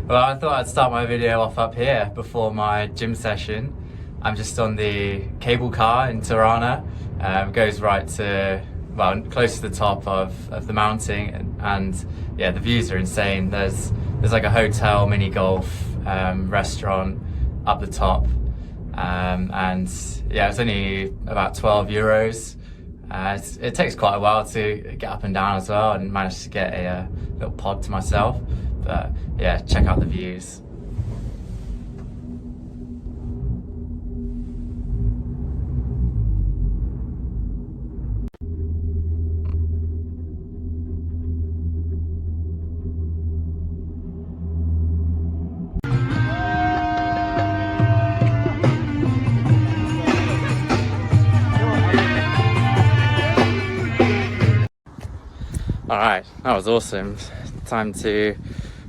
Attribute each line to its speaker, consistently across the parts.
Speaker 1: Well, I thought I'd start my video off up here before my gym session. I'm just on the cable car in Tirana. Goes right to, well, close to the top of the mountain, and yeah, the views are insane. There's like a hotel, mini golf, restaurant up the top, and yeah, it's only about €12. It takes quite a while to get up and down as well, and managed to get a little pod to myself. But yeah, check out the views. Alright, that was awesome. Time to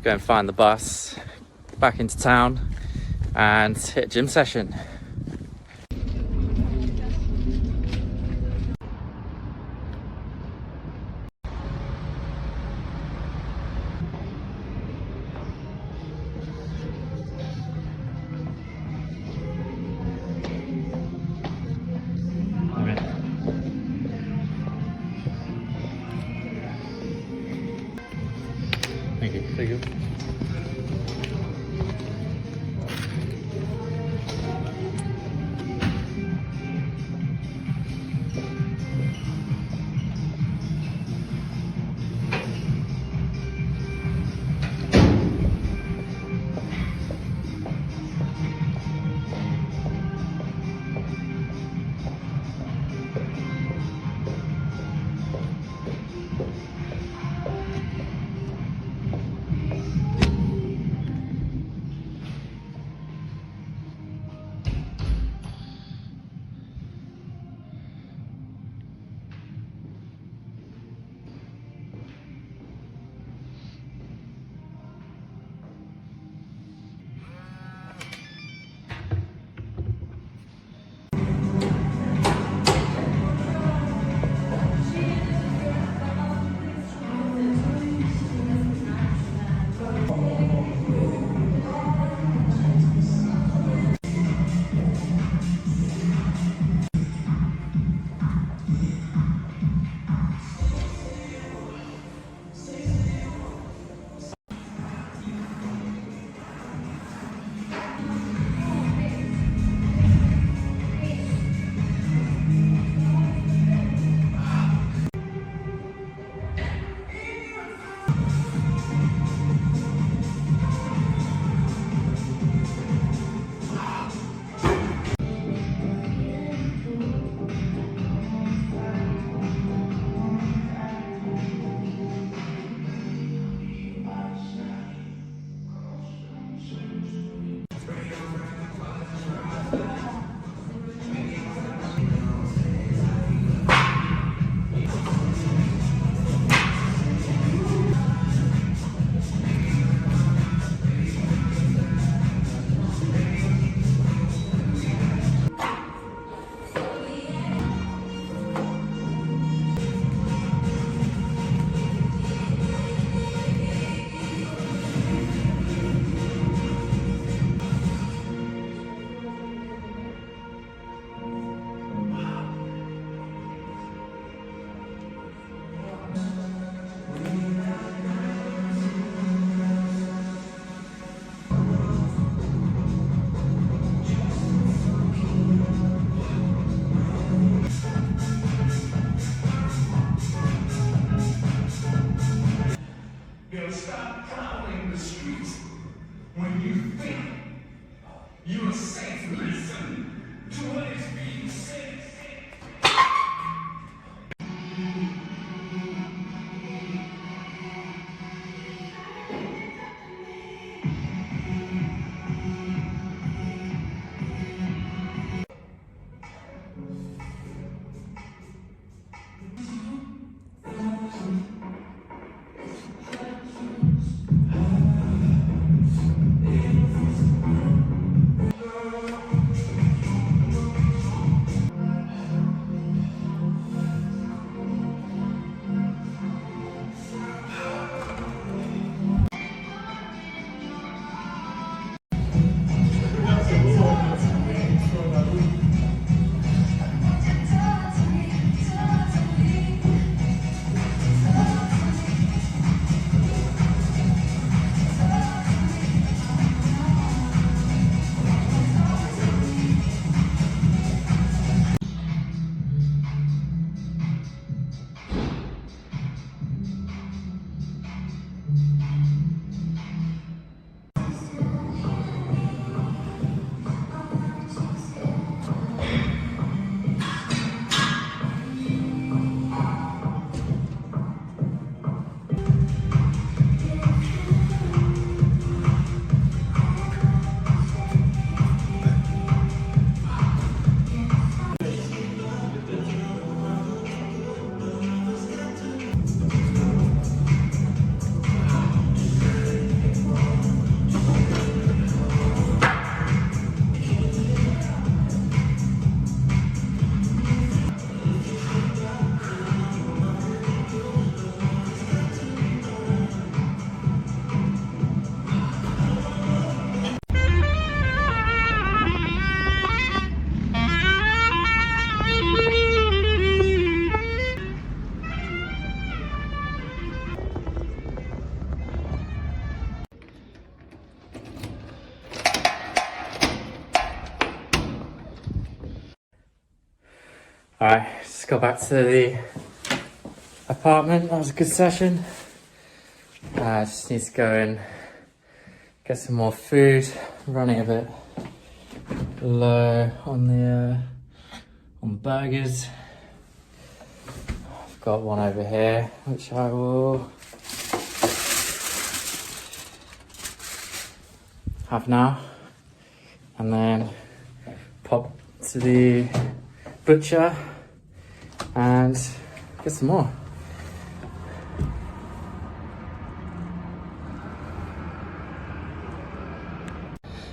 Speaker 1: go and find the bus back into town and hit a gym session. Thank you. Thank you.
Speaker 2: Stop prowling the streets when you think you are safe. Listen to what is being said.
Speaker 1: Alright, just got back to the apartment. That was a good session. Just need to go and get some more food. I'm running a bit low on the burgers. I've got one over here, which I will have now, and then pop to the butcher and get some more.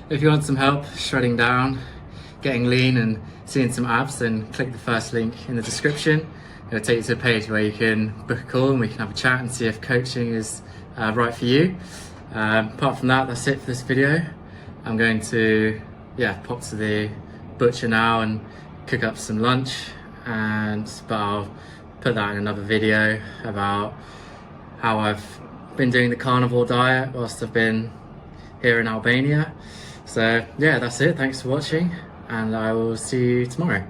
Speaker 1: If you want some help shredding down, getting lean and seeing some abs, then click the first link in the description. It'll take you to a page where you can book a call and we can have a chat and see if coaching is right for you. Apart from that, that's it for this video. I'm going to pop to the butcher now and cook up some lunch, but I'll put that in another video about how I've been doing the carnivore diet whilst I've been here in Albania. So yeah, that's it. Thanks for watching, and I will see you tomorrow.